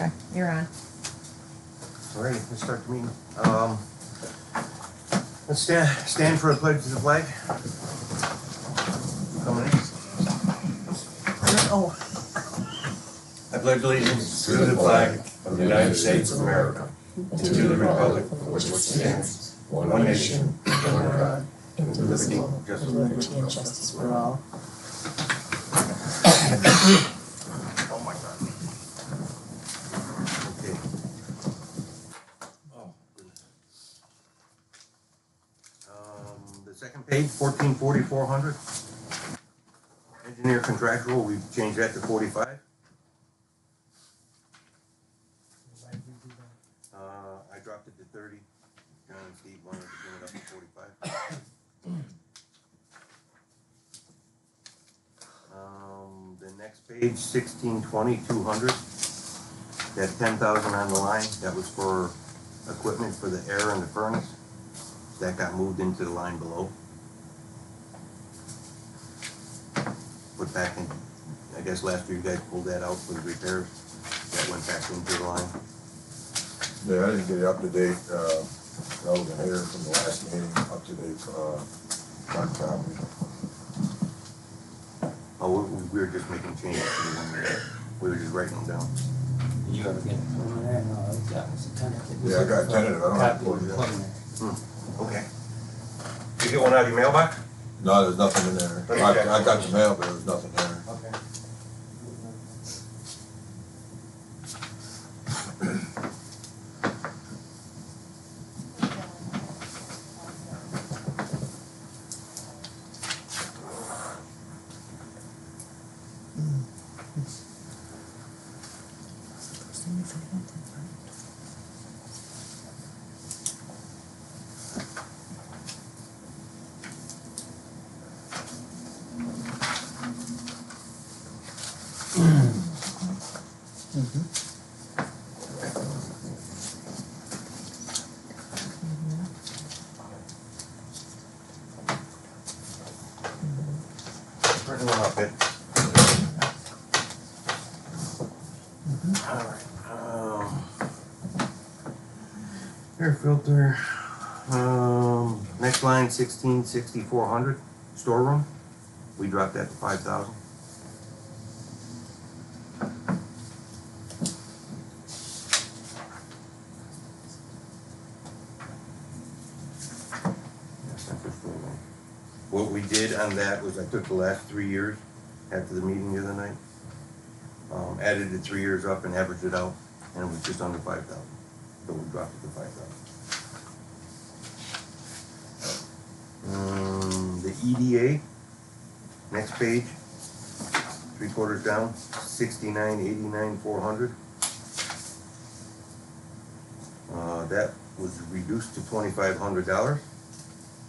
Okay, you're on. All right, let's start the meeting. Let's stand for a pledge to the flag. Coming in. Oh. I pledge allegiance to the flag of the United States of America, and to the republic for which it stands, one nation, under God, indivisible, with Liberty and justice for all. Oh my God. Okay. The second page, 1440-400. Engineer contractual, we've changed that to 45. I dropped it to 30. John and Steve wanted to bring it up to 45. The next page, 1620-200. That 10,000 on the line, that was for equipment for the air and the furnace. That got moved into the line below. Put back in, I guess last year you guys pulled that out for the repairs. That went back into the line. Yeah, I didn't get it up to date. I wasn't here from the last meeting, up to date, copy. Oh, we were just making changes to the one there. We were just writing them down. Did you ever get it from there? No, that was a tentative. Yeah, I got tentative. I don't have to Copy put it of in. the Okay. Did you get one out of your mailbox? No, there's nothing in there. I got the mail, but there was nothing there. Okay. Printing one up, it. Alright. Air filter. Next line, 1660-400. Storeroom. We dropped that to 5,000. What we did on that was I took the last 3 years after the meeting the other night, added the 3 years up and averaged it out, and it was just under 5,000. So we dropped it to 5,000. The EDA, next page, 3/4 down, 6989-400. That was reduced to $2,500,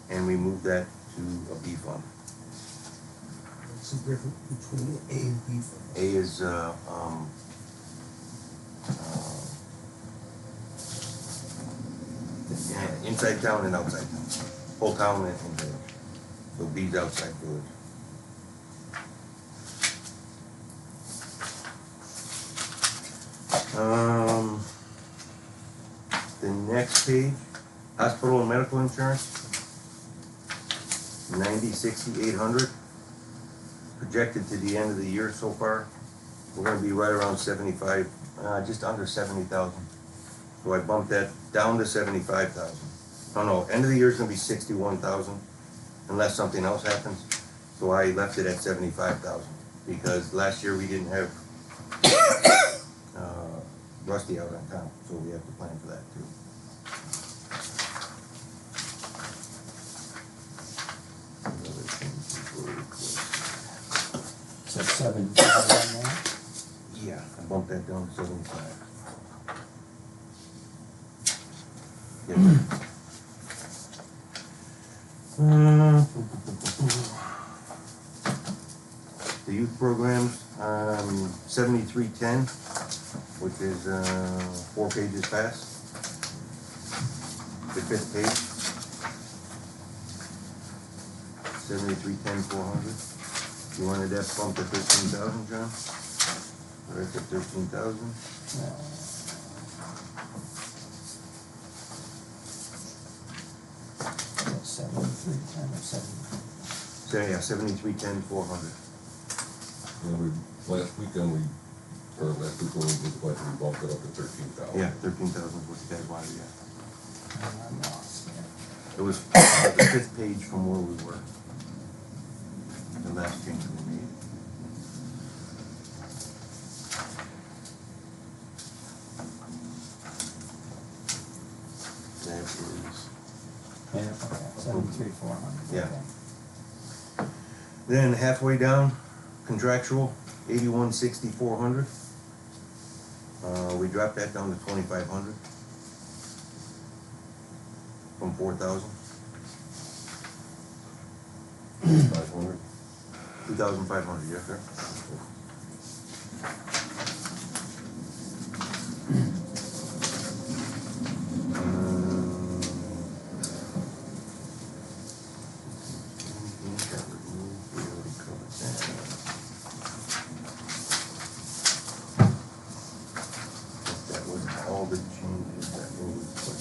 and we moved that to a B fund. What's the difference between A and B fund? A is yeah, inside town and outside town. Whole town and village. So B's outside village. The next page, hospital and medical insurance. 90-60-800. Projected to the end of the year so far, we're going to be right around 75, just under 70,000. So I bumped that down to 75,000. No, end of the year is going to be 61,000, unless something else happens. So I left it at 75,000 because last year we didn't have Rusty out on town, so we have to plan for that too. So 75 on there? Yeah, I bumped that down to 75. Yeah. The youth programs, 7310, which is 4 pages past. The 5th page. 7310-400. You wanted that bumped to 15,000, John? Right at 13,000. That's 73, 10 or 70. So yeah, 73,10,400. Last weekend we did the budget, we bumped it up to 13,000. Yeah, 13,000 is what you guys wanted, yeah. I'm lost there. It was the fifth page from where we were. The last change we made. That is, Yeah, okay, 73, 400. Yeah. Okay. then halfway down, contractual, 81,60,400. We dropped that down to 2,500 from 4,000. 500. 2,500, yes, sir. That was all the changes that we put.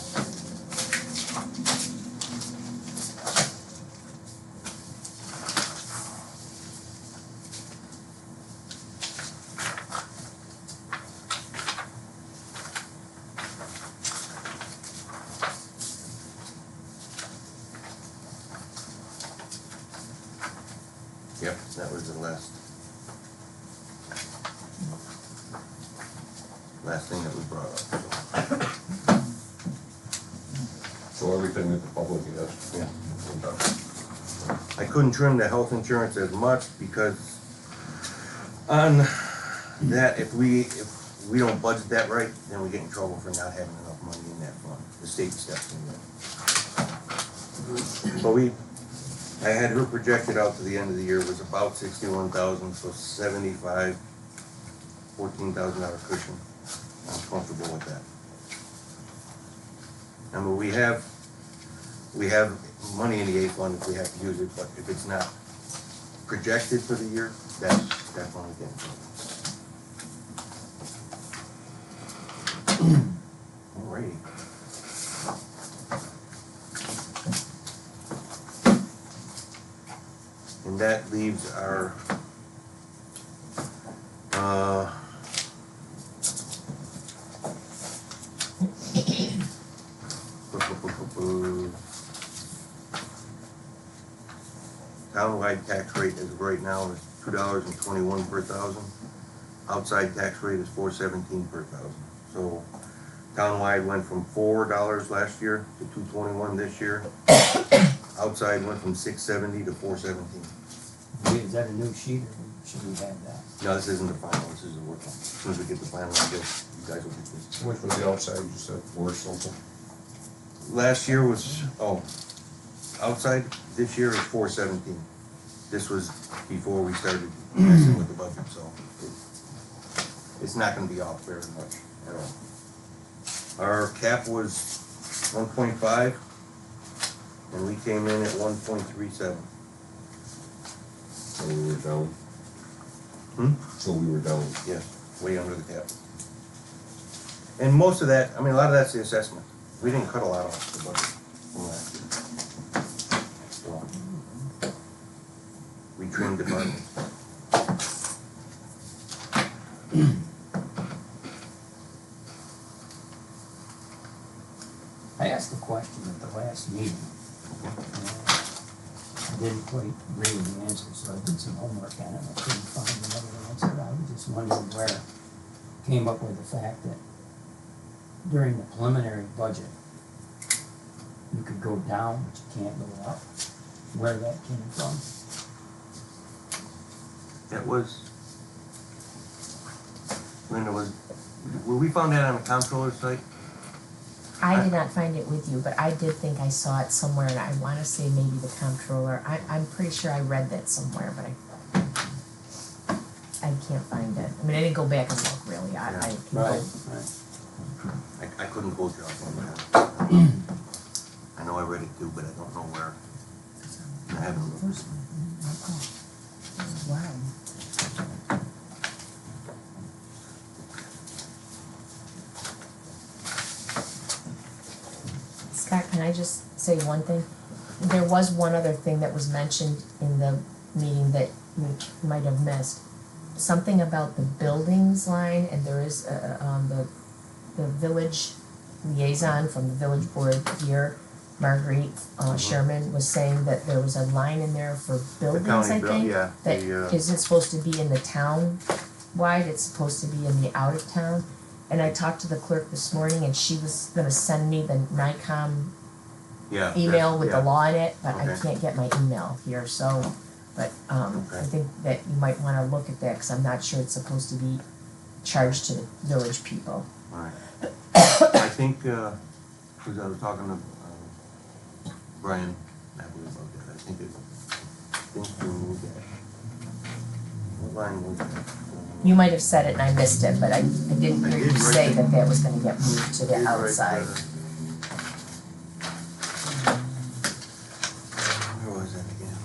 Yep, that was the last thing that we brought up. So everything that the public has. Yeah. I couldn't trim the health insurance as much because on that, if we don't budget that right, then we get in trouble for not having enough money in that fund. The state steps in there. But I had her projected out to the end of the year was about 61,000, so 75, $14,000 cushion. I'm comfortable with that. I mean, we have money in the A fund if we have to use it, but if it's not projected for the year, that's definitely getting trouble. Alrighty. And that leaves our townwide tax rate as of right now is $2.21 per thousand. Outside tax rate is $4.17 per thousand. So townwide went from $4 last year to $2.21 this year. Outside went from $6.70 to $4.17. Is that a new sheet or should we have that? No, this isn't the final, this is the work one. As soon as we get the final, I guess you guys will get this. Which was the outside, you said, or something? Last year was, outside, this year is $4.17. This was before we started messing with the budget, so it's not gonna be off very much at all. Our cap was 1.5, and we came in at 1.37. So we were down. So we were down. Yes, way under the cap. And most of that, a lot of that's the assessment. We didn't cut a lot off the budget from last year. So, we trimmed departments. I asked a question at the last meeting. I didn't quite read the answer, so I did some homework on it. I couldn't find another answer. I was just wondering where it came up with the fact that during the preliminary budget, you could go down, but you can't go up. Where that came from? That was, Linda, we found that on the comptroller's site? I did not find it with you, but I did think I saw it somewhere, and I wanna say maybe the comptroller, I'm pretty sure I read that somewhere, but I can't find it. I didn't go back and look really, I can go. Right. I couldn't go through it. I know I read it too, but I don't know where. I haven't looked. Wow. fact, can I just say one thing? There was one other thing that was mentioned in the meeting that you might have missed. Something about the buildings line, and there is, the village liaison from the village board here, Marguerite Sherman, was saying that there was a line in there for The buildings, county I bill, think, yeah, that the, isn't supposed to be in the town wide, it's supposed to be in the out of town. And I talked to the clerk this morning and she was gonna send me the NICOM yeah. email with the yeah. law in it, but I Okay. can't get my email here, so, but, I Okay. think that you might wanna look at that, cause I'm not sure it's supposed to be charged to the village people. Alright. I think, cause I was talking to, Brian, I believe about that, I think we moved that. What line was that? You might have said it and I missed it, but I didn't I hear did you write say it. that that was gonna get moved to the Did write, outside. Where was that again?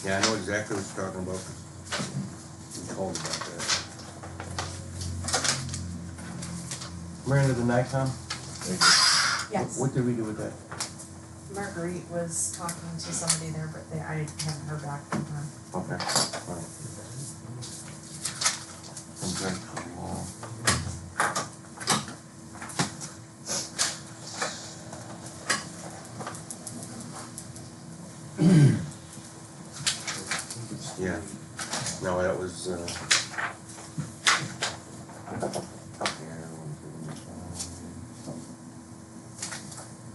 Yeah, I know exactly what you're talking about. We told about that. Miranda, the NICOM, Yes, what did we do with that? Marguerite was talking to somebody there, but I haven't heard back from her. Okay, alright. Contractual law. Yeah, no, that was,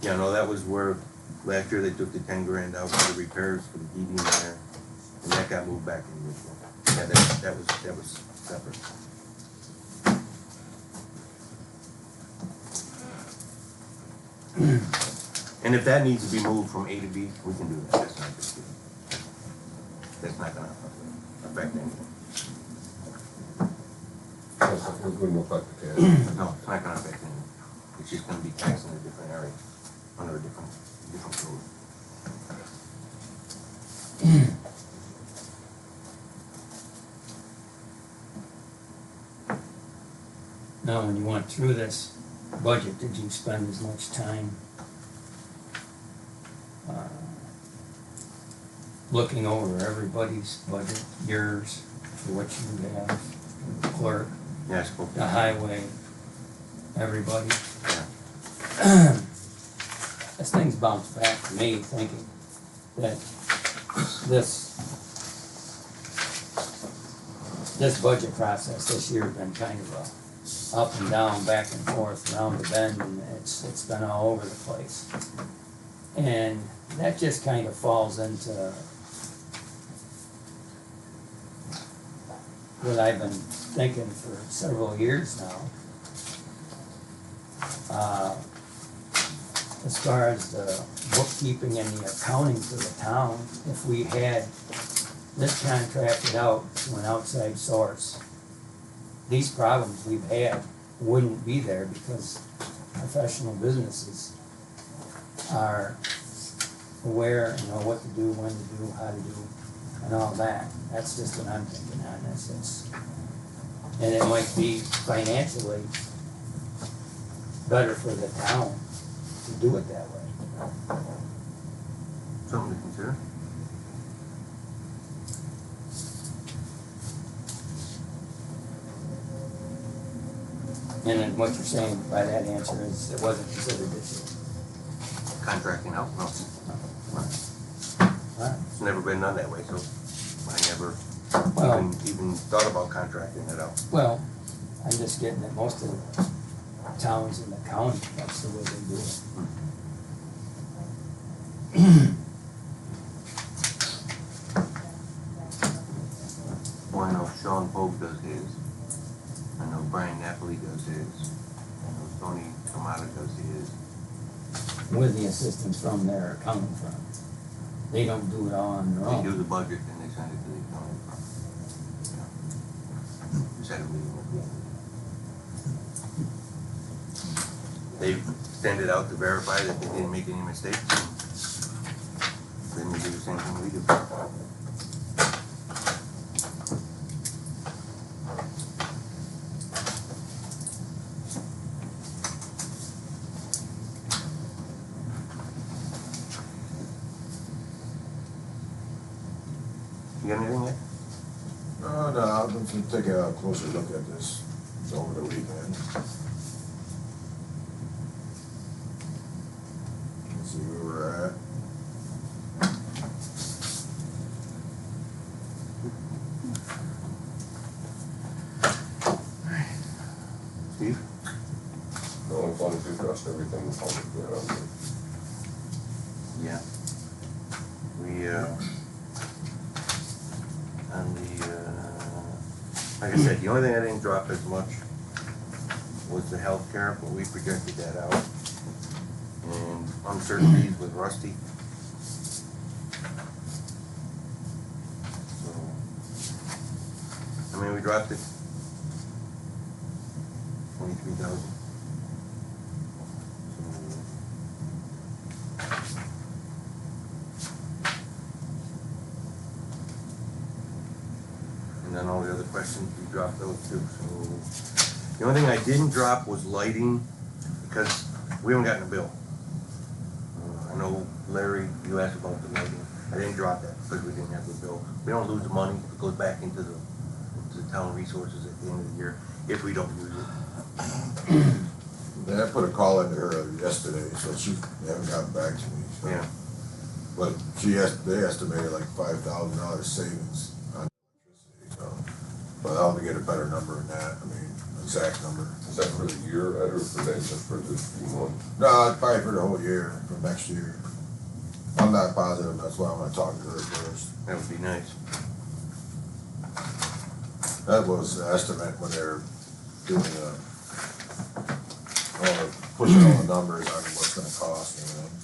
yeah, no, that was where, last year they took the 10 grand out for the repairs for the heating there, and that got moved back in this one. Yeah, that was separate. And if that needs to be moved from A to B, we can do that, that's not a big deal. That's not gonna affect anything. It wouldn't affect the cash. No, it's not gonna affect anything. It's just gonna be taxed in a different area, under a different code. Now, when you went through this budget, did you spend as much time looking over everybody's budget, yours, for what you have, the clerk, Yeah, I spoke to the highway, everybody? Yeah. This thing's bounced back to me thinking that this budget process this year has been kind of a up and down, back and forth, round the bend, and it's been all over the place. And that just kind of falls into what I've been thinking for several years now. As far as the bookkeeping and the accounting for the town, if we had this contracted out to an outside source, these problems we've had wouldn't be there because professional businesses are aware and know what to do, when to do, how to do, and all that. That's just what I'm thinking on this. And it might be financially better for the town to do it that way. Something to consider. And then what you're saying by that answer is it wasn't considered this year. Contracting out, no. Alright. It's never been done that way, so I never Well, even thought about contracting it out. well, I'm just getting that most of the towns in the county, that's the way they do it. Well, I know Sean Pogue does his. I know Brian Napoli does his. I know Tony Kamada does his. With the assistance from their accounting firm. They don't do it all on their They do own. the budget and they send it to the accounting firm. Yeah. Just had a meeting with them. They send it out to verify that they didn't make any mistakes. Then we do the same thing we do. You got anything yet? No, I'm going to take a closer look at this over the weekend. See where we're at. Steve? No, as long as you trust everything, it's all good on there. Yeah. We, on the, like I said, the only thing I didn't drop as much was the healthcare, but we projected that out. And uncertainties with Rusty. So, I mean, we dropped it 23,000. And then all the other questions, we dropped those too, so. The only thing I didn't drop was lighting, because we haven't gotten a bill. I know Larry, you asked about the lighting, I didn't drop that, because we didn't have the bill. We don't lose the money, it goes back into the town resources at the end of the year, if we don't use it. Yeah, I put a call into her yesterday, so they haven't gotten back to me. So. Yeah. But they estimated like $5,000 savings on electricity, so. But I'll have to get a better number than that, I mean, exact number. Is that for the year, Ed, or for that just for this few months? No, it's probably for the whole year, for next year. I'm not positive, that's why I'm gonna talk to her first. That would be nice. That was the estimate when they were doing pushing all the numbers on what's gonna cost and everything.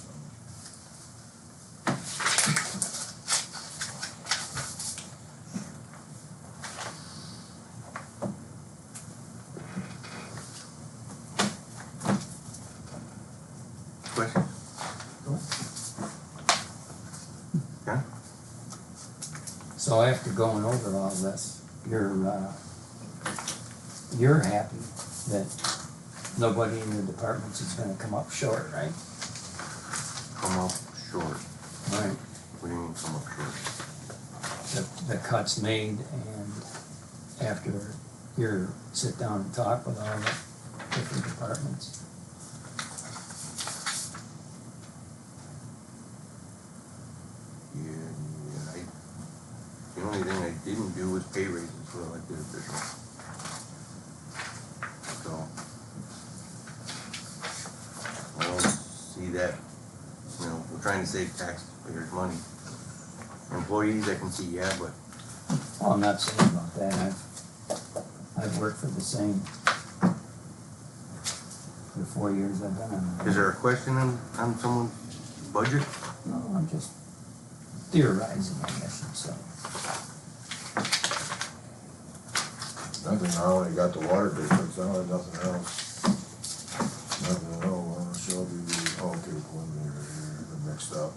Questions? Yeah? So after going over all this, you're happy that nobody in your departments is gonna come up short, right? Come up short. Right. What do you mean come up short? The cuts made, and after your sit down and talk with all the different departments. Yeah, the only thing I didn't do was pay raises for elected officials. So, I don't see that, we're trying to save taxpayers' money. Employees, I can see, yeah, but Well, I'm not saying about that, I've worked for the same for the 4 years I've been on. is there a question on someone's budget? No, I'm just theorizing, I guess you'd say. Nothing, I only got the water districts, I don't have nothing else. Nothing else, Shelby, okay, preliminary here, they're mixed up.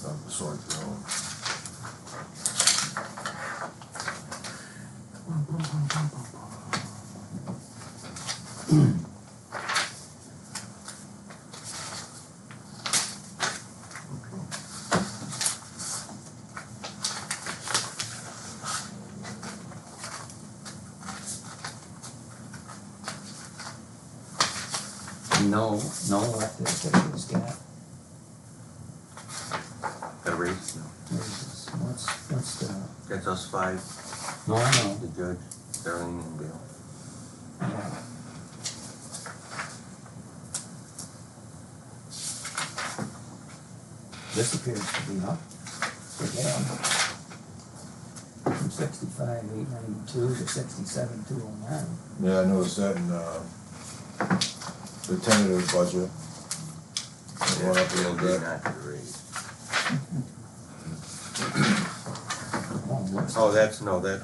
Nothing to sort through. No elected officials get Got a raise? No. raises. What's the, That's us 5, no, I know. the judge, Darlene and Bill. Yeah. This appears to be up again. From 65,892 to 67,209. Yeah, I noticed that in, the tentative budget. It went up a little Bill bit. did not get a raise. Oh, what's Oh, that's, no, that.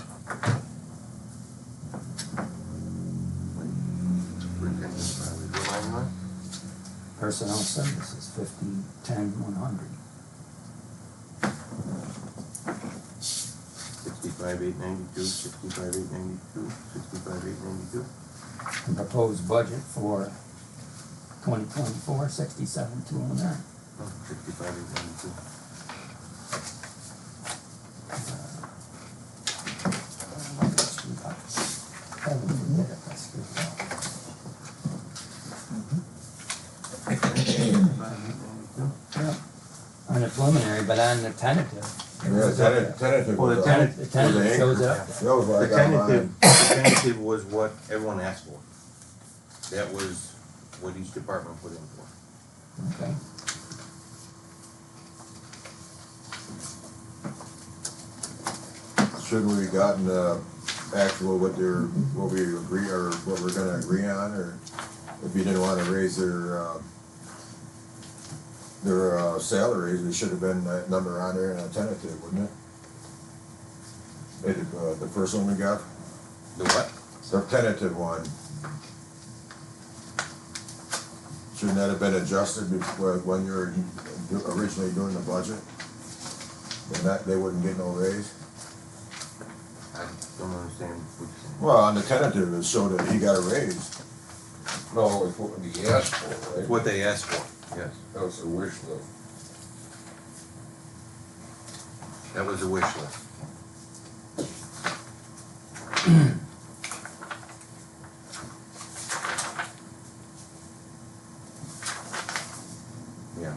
Remind me? personnel services, 50,10,100. 65,892, 65,892, 65,892. The proposed budget for 2024, 67,209. 65,892. the preliminary, but on the tentative. it Yeah, was up there. tentative Well, was the up. tentative- The tentative shows it up there. That was what I The got mine. tentative was what everyone asked for. That was what each department put in for. Okay. Shouldn't we gotten the actual what we agree, or what we're gonna agree on, or if you didn't wanna raise their salaries, it should have been that number on there and a tentative, wouldn't it? The first one we got, The what? the tentative one. Shouldn't that have been adjusted before, when you were originally doing the budget? And that, they wouldn't get no raise? I don't understand what you're saying. Well, on the tentative, it showed that he got a raise. No, it's what he asked for, right? It's what they asked for, yes. That was a wish list. That was a wish list. Yeah.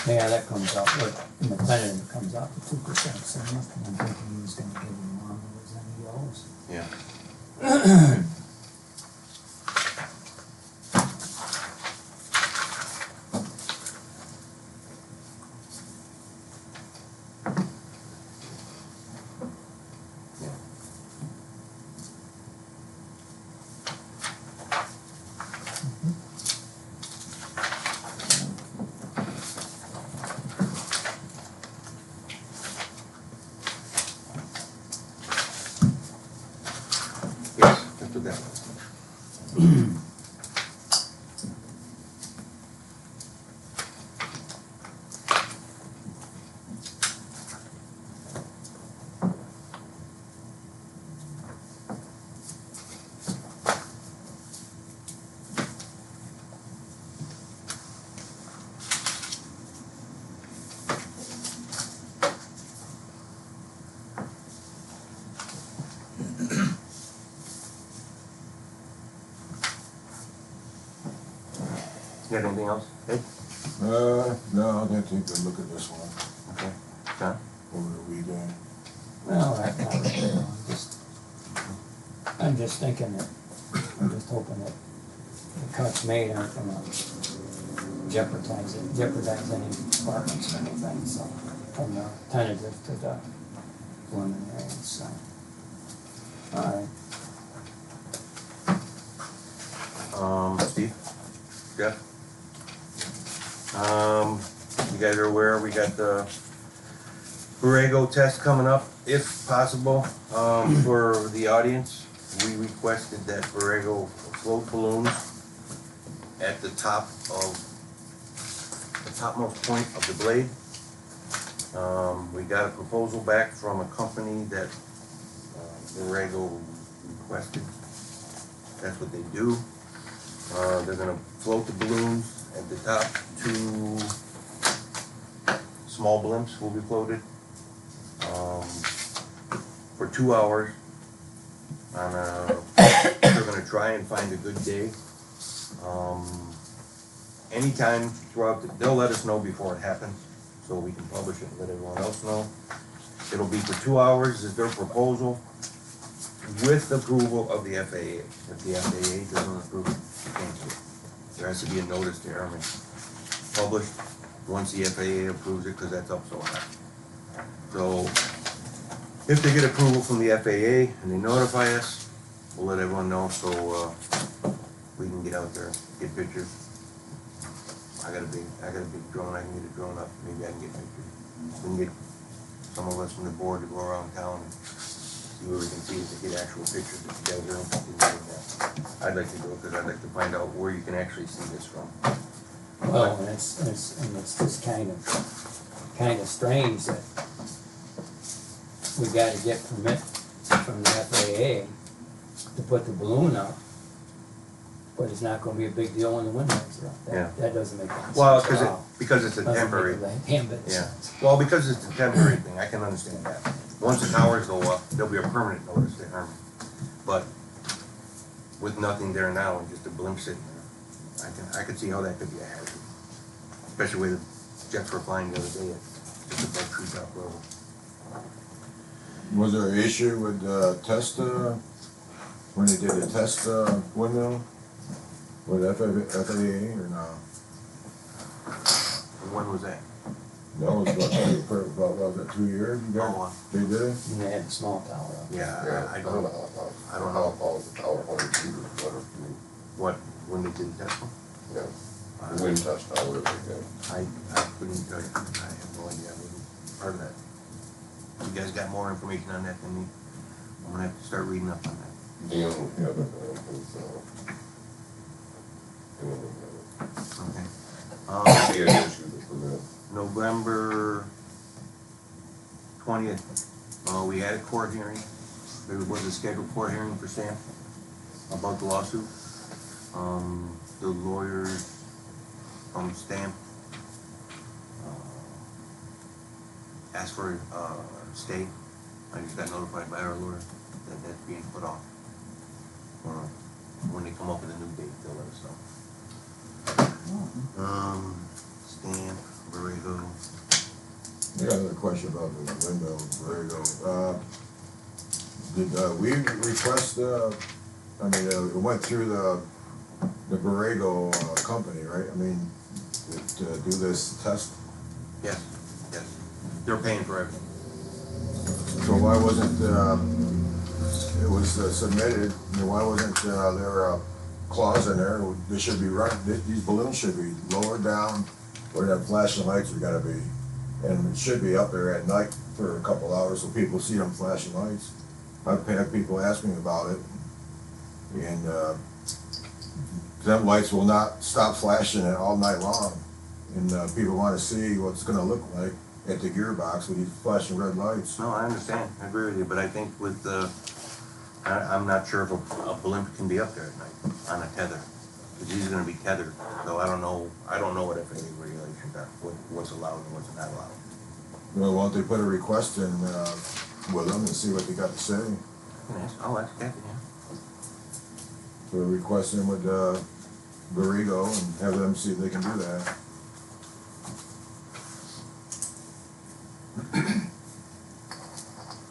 Yeah, that comes out, but in the tentative, it comes out to 2%, so I must have been thinking he was gonna give him more than he owes. Yeah. Yes, that's what that was. You got anything else? Ed? No, I didn't think to look at this one Okay. John? over the weekend. Well, not really, I'm just thinking that, I'm just hoping that the cuts made aren't gonna jeopardize any departments or anything, so, from the tentative to the preliminary, so. Alright, Steve? Jeff? You guys are aware, we got the Borrego test coming up, if possible, for the audience. We requested that Borrego float balloons at the topmost point of the blade. We got a proposal back from a company that Borrego requested. That's what they do. They're gonna float the balloons at the top. 2 small blimps will be floated for 2 hours. They're gonna try and find a good day. Anytime throughout, they'll let us know before it happens, so we can publish it and let everyone else know. It'll be for 2 hours is their proposal, with approval of the FAA. If the FAA doesn't approve it, you can't do it. There has to be a notice to airmen published once the FAA approves it, because that's up so high. So, if they get approval from the FAA and they notify us, we'll let everyone know, so we can get out there, get pictures. I got a big drone, I can get a drone up, maybe I can get pictures. We can get some of us from the board to go around town and see where we can see if they get actual pictures, if you guys are interested in doing that. I'd like to do it, because I'd like to find out where you can actually see this from. Well, and it's just kind of strange that we gotta get permit from the FAA to put the balloon up, but it's not gonna be a big deal when the windmills are up. Yeah. That doesn't make any sense Well, at all. because it's a Doesn't temporary, make a damn bit of yeah. sense. Well, because it's a temporary thing, I can understand that. Once the towers go up, there'll be a permanent notice to Herman. But with nothing there now and just a blimp sitting there, I could see how that could be a hazard. Especially where the jets were flying the other day at just above Treetop Road. Was there an issue with test, when they did the test windmill? With FAA or no? And when was that? That was about, what was it, 2 years you got? Oh, They did it? And they had the small tower up. yeah, I don't know. I don't know how the tower hundred feet or whatever, What, when they did the test one? yeah, the wind test tower, everything. I couldn't tell you. I have no idea. I wasn't part of that. You guys got more information on that than me. I'm gonna have to start reading up on that. Dan would have it, because, Dan would have Okay. it. He had issued the permit. November 20th, we had a court hearing. There was a scheduled court hearing for Sam about the lawsuit. The lawyers from Stamp asked for a stay. I just got notified by our lawyer that that's being put off. When they come up with a new date, they'll let us know. Stamp, Borrego. I got another question about the windmill, Borrego. Did we request, I mean, it went through the Borrego company, right? I mean, to do this test? Yes, yes. They're paying for everything. So why wasn't, it was submitted, I mean, why wasn't there a clause in there, they should be run, these balloons should be lowered down, where that flashing lights are gotta be, and it should be up there at night for a couple hours so people see them flashing lights. I've had people ask me about it, and them lights will not stop flashing it all night long, and people wanna see what it's gonna look like at the gearbox with these flashing red lights. No, I understand, I agree with you, but I think with I'm not sure if a blimp can be up there at night on a tether. Because he's gonna be tethered, so I don't know what FAA regulations are, what's allowed and what's not allowed. Well, why don't they put a request in with them and see what they got to say? I'll ask Kathy, yeah. Put a request in with Borrego and have them see if they can do that.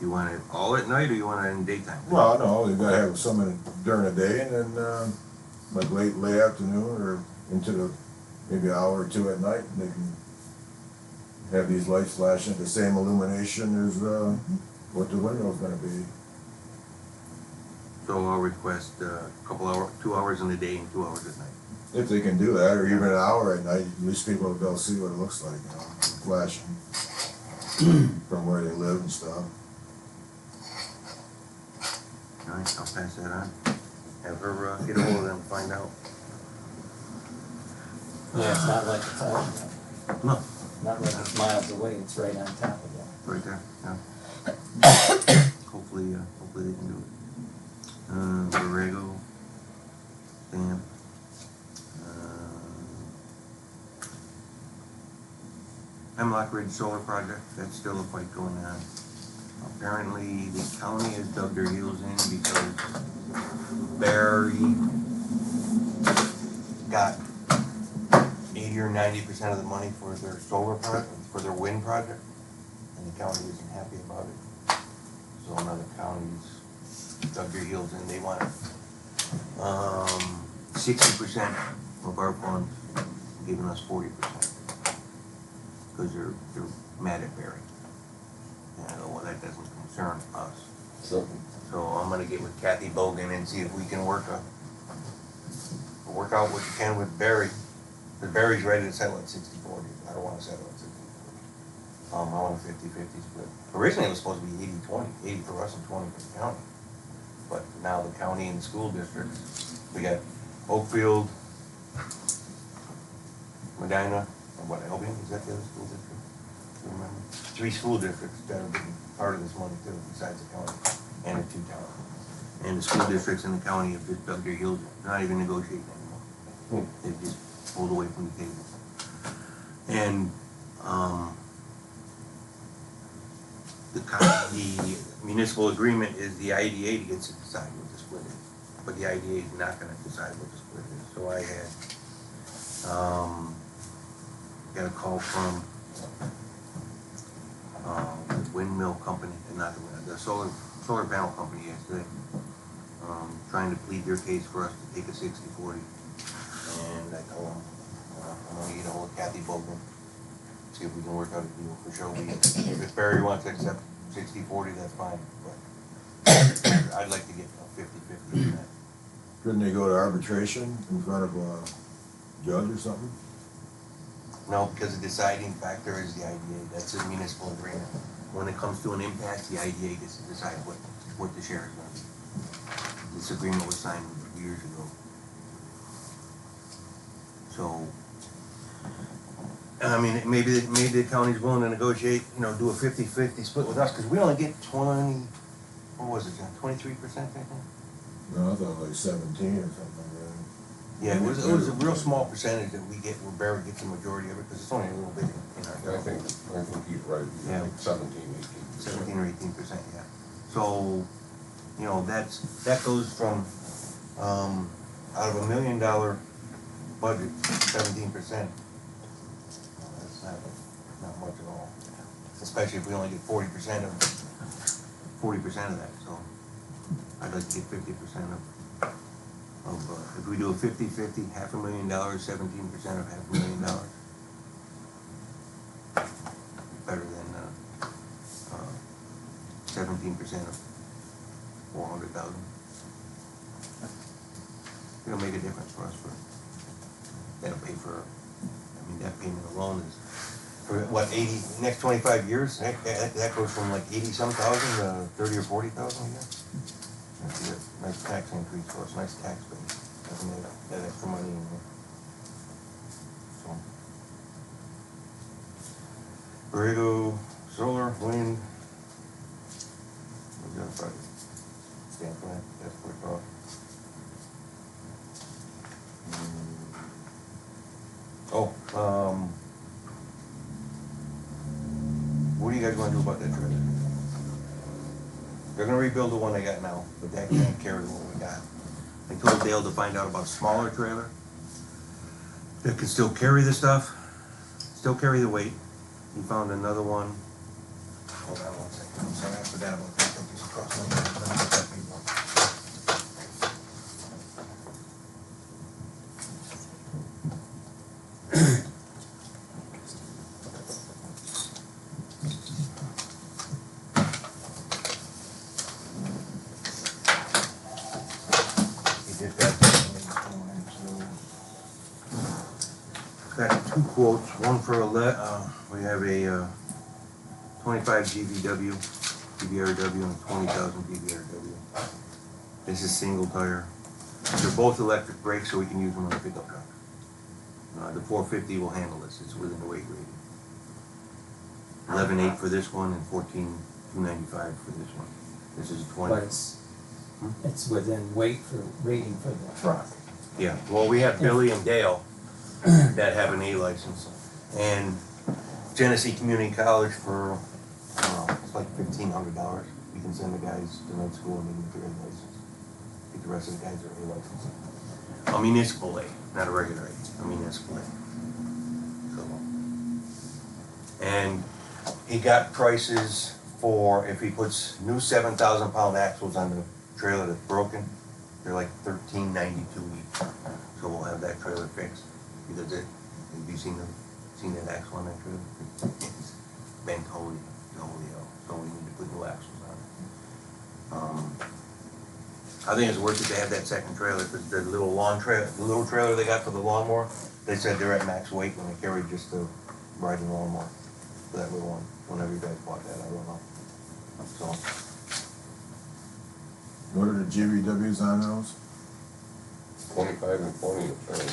You want it all at night or you want it in daytime? Well, no, they gotta have some during the day and then like late afternoon or into the maybe an hour or two at night. And they can have these lights flashing, the same illumination as what the window's gonna be. So I'll request a couple hours, 2 hours in the day and 2 hours at night. If they can do that, or even an hour at night, at least people will be able to see what it looks like, you know, flashing from where they live and stuff. All right, I'll pass that on. Have her get a hold of them and find out. Yeah, it's not like it's out, No, not like it's miles away, it's right on top of that. right there, yeah. Hopefully they can do it. Borrego, Stamp. Hemlock Ridge Solar Project, that's still a fight going on. Apparently, the county has dug their heels in because Barry got 80 or 90% of the money for their solar project, for their wind project, and the county isn't happy about it. So another county's dug their heels in, they want 60% of our funds, giving us 40%. Because they're mad at Barry. And I go, well, that doesn't concern us. So, So I'm gonna get with Kathy Bogan and see if we can work out what you can with Barry. Because Barry's ready to settle at 60-40. I don't wanna settle at 60-40. I want a 50-50 split. Originally it was supposed to be 80-20, 80 for us and 20 for the county. But now the county and the school districts, we got Oakfield, Medina, and what, Albion, is that the other school district? Do you remember? 3 school districts that are getting part of this money too, besides the county, and the 2 towns. And the school districts in the county have just dug their heels, not even negotiating anymore. They've just pulled away from the table. And, the municipal agreement is the IDA gets to decide what the split is, but the IDA is not gonna decide what the split is. So I had, got a call from, the windmill company, not the solar panel company yesterday, trying to plead their case for us to take a 60-40. And I told them, I'm gonna get ahold of Kathy Bogan, see if we can work out a deal for Shelby. If Barry wants to accept 60-40, that's fine, but I'd like to get a 50-50 in that. Couldn't they go to arbitration in front of a judge or something? No, because the deciding factor is the IDA, that's a municipal agreement. When it comes to an impasse, the IDA gets to decide what the share is gonna be. This agreement was signed years ago. So, I mean, maybe the county's willing to negotiate, do a 50-50 split with us, because we only get 20, what was it, John, 23%, I think? No, I thought like 17 or something like that. Yeah, it was a real small percentage that we get, where Barry gets the majority of it, because it's only a little bit in our. I think he's right, Yeah. like 17, 18. 17 or 18%, yeah. So, that goes from, out of $1 million budget, 17%. That's not much at all. Especially if we only get 40% of that, so I'd like to get 50% of if we do a 50-50, $500,000, 17% of $500,000. Better than 17% of 400,000. It'll make a difference for us. That'll pay for. I mean, that payment alone is for what, 80 next 25 years. That goes from like 80-some thousand to 30 or 40,000 a year. That's a nice tax increase for us. Nice tax base. Doesn't have that extra money in there. So, Borrego, solar, wind. What's the other project? Stand for that. That's what it's called. What do you guys want to do about that trailer? They're gonna rebuild the one they got now, but that can't carry what we got. I told Dale to find out about a smaller trailer that can still carry the stuff, still carry the weight. He found another one. Hold on one second. I'm sorry, I forgot about that. I just crossed my mind. Let me get that paper. Got 2 quotes, one for we have a 25 GVW, GVRW, and a 20,000 GVRW. This is single tire. They're both electric brakes, so we can use them on a pickup truck. The 450 will handle this, it's within the weight rating. 11.8 for this one and 14,295 for this one. This is a 20. But it's within rating for the truck. Yeah, well, we have Billy and Dale that have an A license, and Genesee Community College for, it's like $1,500. We can send the guys to night school and they can get their A license. Get the rest of the guys their A license. A municipal A, not a regular A, a municipal A. So, and he got prices for, if he puts new 7,000-pound axles on the trailer that's broken, they're like $1,392 each. So we'll have that trailer fixed. Because have you seen that axle on that trailer? It's bent totally out. So we need to put new axles on it. I think it's worth it to have that second trailer, because the little trailer they got for the lawnmower, they said they're at max weight when they carry just the riding lawnmower. For that little one, whenever you guys bought that, I don't know. So. What are the GVWs on those? 25 and 20 are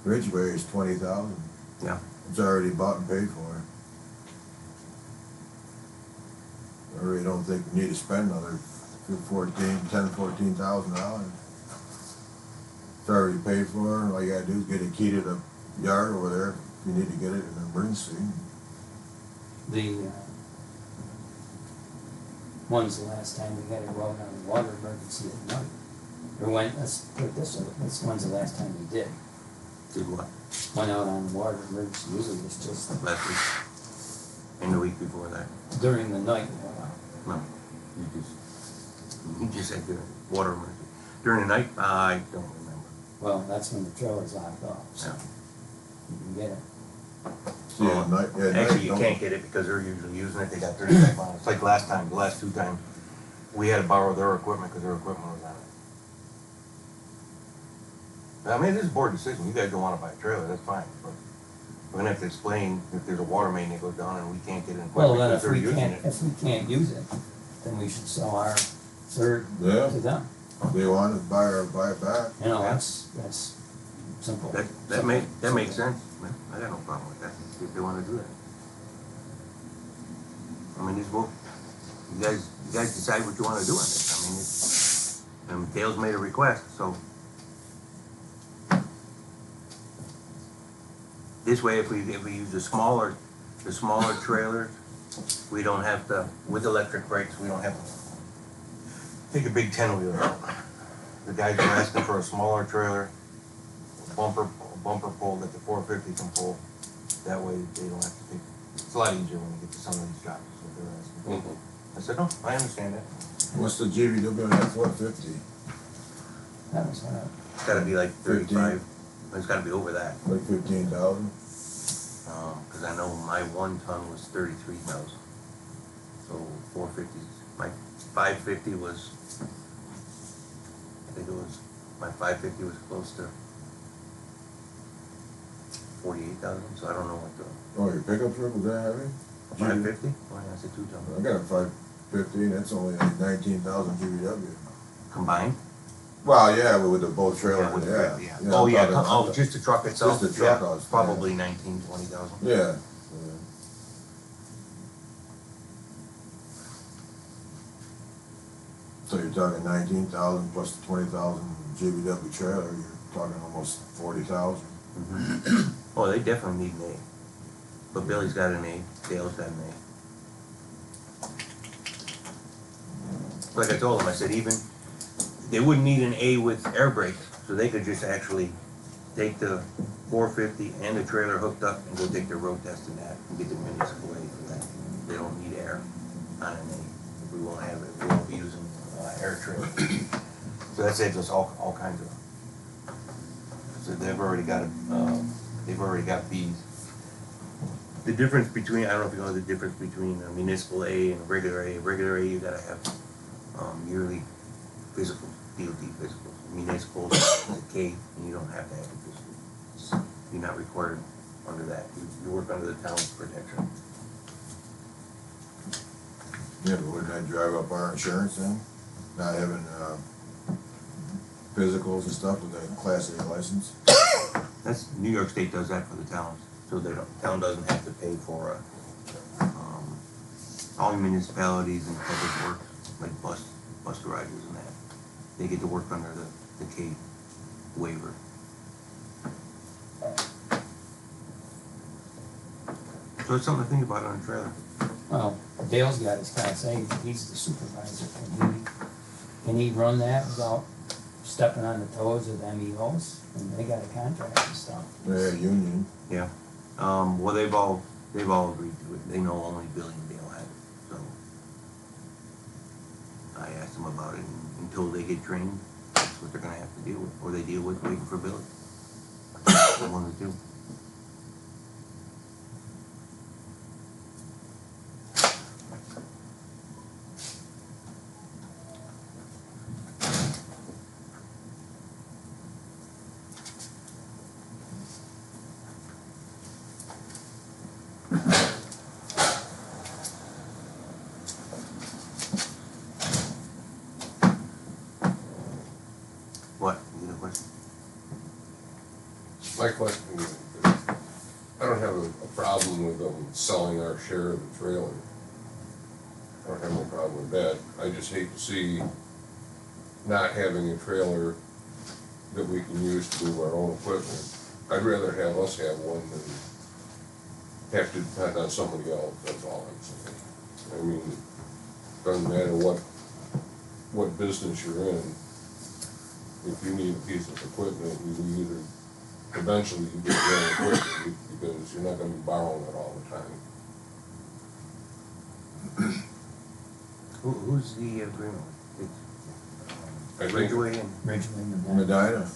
Ridgeway is 20,000. Yeah. It's already bought and paid for. I really don't think we need to spend another $14,000. It's already paid for. All you gotta do is get a key to the yard over there if you need to get it in an emergency. When's the last time we had to go out on a water emergency at night? Or let's put it this way, when's the last time we did? Did what? Went out on a water emergency, usually it's just Last week. And the week before that. during the night we went out. No. You just said during water emergency. During the night, I don't remember. Well, that's when the trailer's locked off, so Yeah. you can get it. Yeah, Actually, you don't- can't get it because they're usually using it, they got 35 miles. It's like the last 2 times, we had to borrow their equipment because their equipment was on it. I mean, this is a board decision, you guys don't wanna buy a trailer, that's fine, but we're gonna have to explain if there's a water main that goes down and we can't get an Well, equipment then because they're using it. if we can't use it, then we should sell our third Yeah. to them. They want to buy it back. You know, Yeah. that's simple. That Simple. makes sense, I got no problem with that, if they wanna do that. I mean, this will, you guys decide what you wanna do on this, I mean, Dale's made a request, so. This way, if we use the smaller trailers, we don't have to, with electric brakes, we don't have to take a big 10-wheeler out. The guys are asking for a smaller trailer, bumper pull that the 450 can pull. That way they don't have to take, it's a lot easier when you get to some of these jobs, is what they're asking. I said, no, I understand that. What's the GVW on that 450? That was what It's gotta be like 35, it's gotta be over that. Like 15,000? Cause I know my 1 ton was 33,000. So 450, my 550 was, I think it was, my 550 was close to 48,000, so I don't know what the, Oh, your pickup truck was that heavy? 550? Oh, yeah, I said 2 ton. I got a 550 and that's only like 19,000 GVW. Combined? Well, yeah, but with the both Yeah, trailers, with the yeah. truck, yeah. Oh, yeah, I'm talking- oh, just the truck itself? Just the truck, Yeah, I was- probably 19, 20,000. Yeah. So you're talking 19,000 plus the 20,000 GVW trailer, you're talking almost 40,000. Oh, they definitely need an A. But Billy's got an A, Dale's got an A. Like I told him, I said even, they wouldn't need an A with air brakes, so they could just actually take the 450 and the trailer hooked up and go take their road test in that and get the municipal A for that. They don't need air on an A. We won't have it, we won't be using air trailer. So that saves us all kinds of, so they've already got Bs. The difference between, I don't know if you know the difference between a municipal A and a regular A. Regular A, you gotta have yearly physicals, DOT physicals. Municipals, is a K, and you don't have to have a physical. You're not required under that. You work under the town's protection. Yeah, but wouldn't that drive up our insurance then? Not having physicals and stuff with a Class A license? That's, New York State does that for the towns, so the town doesn't have to pay for all municipalities and public works, like bus garages and that. They get to work under the K waiver. So it's something to think about on a trailer. Well, Dale's got his Class A, he's the supervisor, can he run that without stepping on the toes of MEOs? And they got a contract and stuff. Yeah, union. Yeah. Well, they've all agreed to it. They know only Billy and Dale have it, so. I asked them about it, and until they get trained, that's what they're gonna have to deal with, or they deal with waiting for Billy. One of the two. What? You got a question? My question is, I don't have a problem with them selling our share of the trailer. I don't have no problem with that. I just hate to see not having a trailer that we can use to move our own equipment. I'd rather have us have one than have to depend on somebody else, that's all I'm saying. I mean, doesn't matter what business you're in, if you need a piece of equipment, you either, eventually you get your own equipment, because you're not gonna be borrowing it all the time. Who's the agreement with? I think- Ridgeway and Ridgeway and Medina,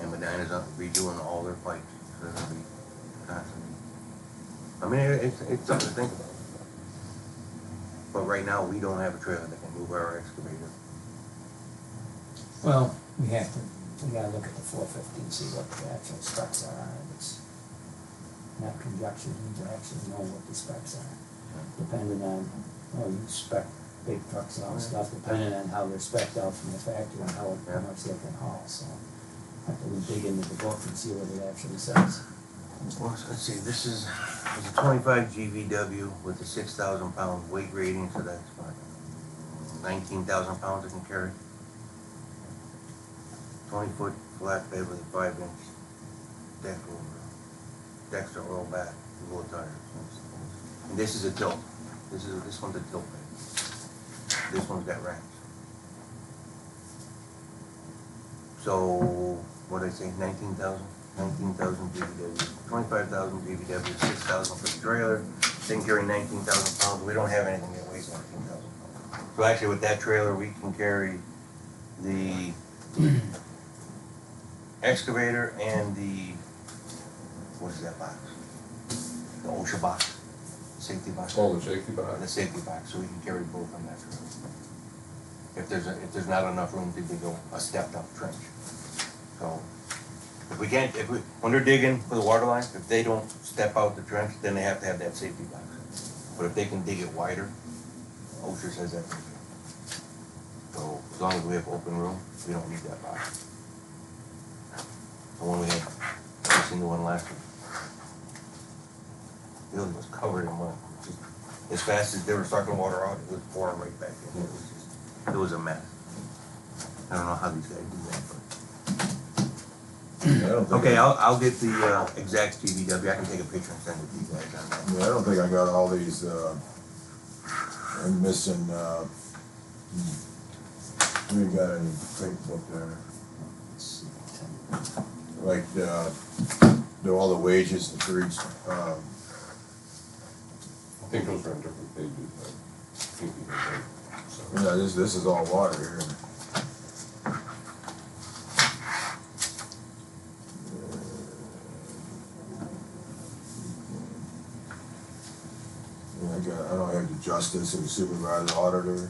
Medina's up redoing all their pipes, so they'll be constantly. I mean, it's something to think about. But right now, we don't have a trailer that can move our excavator. Well, we gotta look at the 450 and see what the actual specs are on it. It's not conjecture, you need to actually know what the specs are. Depending on, you spec big trucks and all this stuff, depending on how they're spec'd out from the factory and how much they can haul, so. Have to dig into the book and see what it actually says. Well, let's see, this is a 25 GVW with a 6,000 pound weight rating, so that's what, 19,000 pounds it can carry. 20-foot flat bed with a 5-inch deck over, Dexter oil back, low tires. And this is a tilt. This one's a tilt bed. This one's got ramps. So, what did I say, 19,000 GVW, 25,000 GVW, 6,000 for the trailer, then carry 19,000 pounds. We don't have anything that weighs 19,000 pounds. So actually with that trailer, we can carry the excavator and the, what is that box? The OSHA box, safety box. Oh, the safety The box. safety box, so we can carry both on that trailer. If there's not enough room to dig a stepped up trench. So, when they're digging for the water line, if they don't step out the trench, then they have to have that safety box. But if they can dig it wider, OSHA says that's okay. So, as long as we have open room, we don't need that box. The one we had, I seen the one last week. The building was covered in mud. Just as fast as they were sucking water out, it was pouring right back in. It was a mess. I don't know how these guys do that, but. I don't think. Okay, I'll get the exact GVW. I can take a picture and send it to you guys on that. Yeah, I don't think I got all these, I'm missing, we got any Facebook there, Let's see. like, all the wages for each, I think those are on different pages. I think you can take, so. yeah, this is all water here. Yeah, I don't have the justice or the supervisor auditor.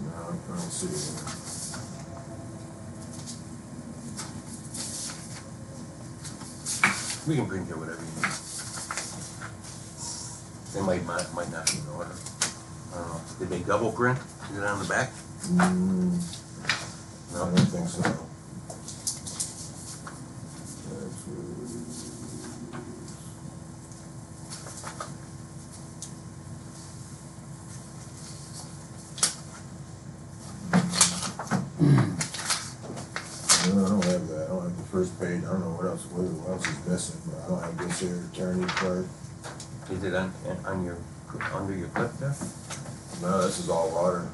No, I don't see it. We can print it whatever you need. They might not be in order. I don't know. Did they double print? Is it on the back? No, I don't think so. No, I don't have that. I don't have the first page. I don't know what else is missing, but I don't have this here attorney card. Is it on your, under your clip there? No, this is all water.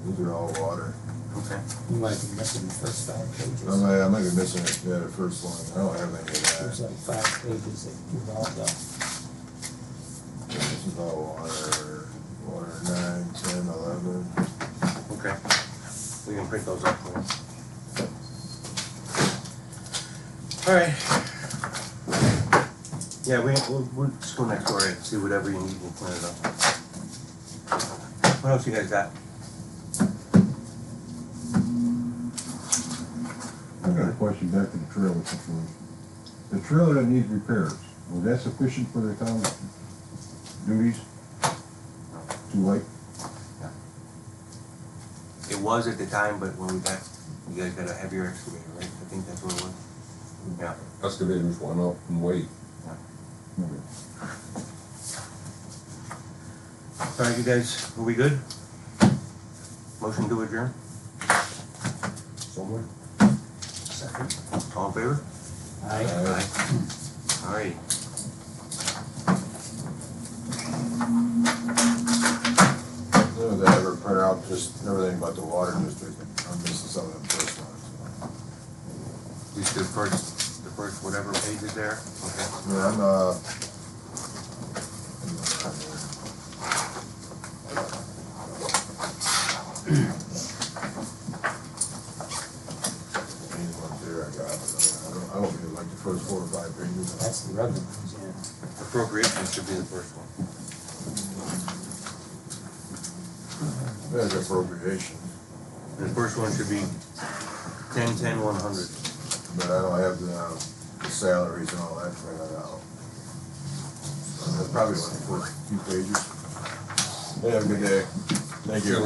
These are all water. Okay. You might be missing the first 5 pages. I might be missing it, yeah, the first one. I don't have any of There's that. like 5 pages that you've all done. This is all water 9, 10, 11. Okay. We can print those up for you. Alright. Yeah, we'll just go next door and see whatever you need, we'll clean it up. What else you guys got? I got a question back to the trailer situation. The trailer that needs repairs, was that sufficient for the town duties? Too late? It was at the time, but when we got, you guys got a heavier excavator, right? I think that's what it was. Yeah. Excavators went up in weight. Okay. Alright, you guys, are we good? Motion to adjourn? Somewhere. Second. All in favor? I, Alright. Did they ever print out just everything about the water district? I'm missing some of them first ones. Just the first whatever page is there? Okay. Yeah, I'm, these ones there I got, but I don't really like the first 4 or 5 pages. that's the revenue comes in. Appropriations should be the first one. There's appropriation, The first one should be 10, 100. but I don't have the salaries and all that printed out. That's probably one of the first few pages. Hey, have a good day. Thank you.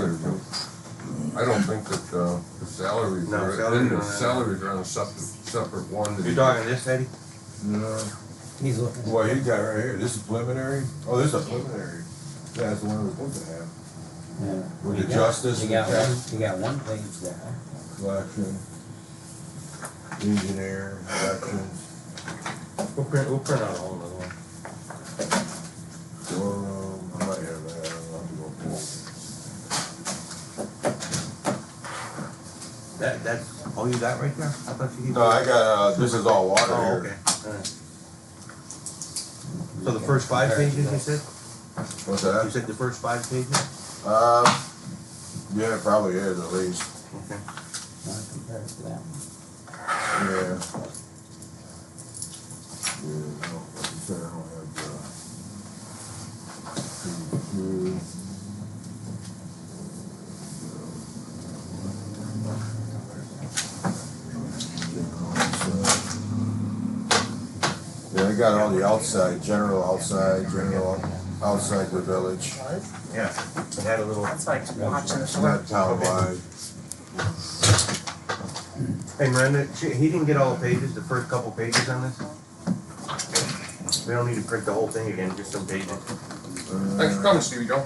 I don't think that, the salaries No, are, salaries the are on- salaries are on a separate one. You're talking this, Eddie? No. He's looking. Well, he got right here, this is preliminary? Oh, this is a preliminary. Yeah, that's the one we're supposed to have. Yeah. With You the got- justice You and got the one, tax you got one page there. collection, engineer, elections, We'll print out a whole other one. storeroom, I might have that, I don't know, have to go pull. That's all you got right there? I thought you. No, I got, this is all water Oh, here. okay. Alright. So the first 5 pages, you said? What's You that? said the first 5 pages? Yeah, it probably is at least, Okay. Not compared to that one. yeah. Yeah, no, like you said, I don't have, two. Yeah, I got all the outside, general outside the village, Yeah, it had a little. That's like watching not short. townwide. Hey Miranda, he didn't get all the pages, the first couple pages on this? We don't need to print the whole thing again, just some pages. Thanks for coming, Stevie Joe.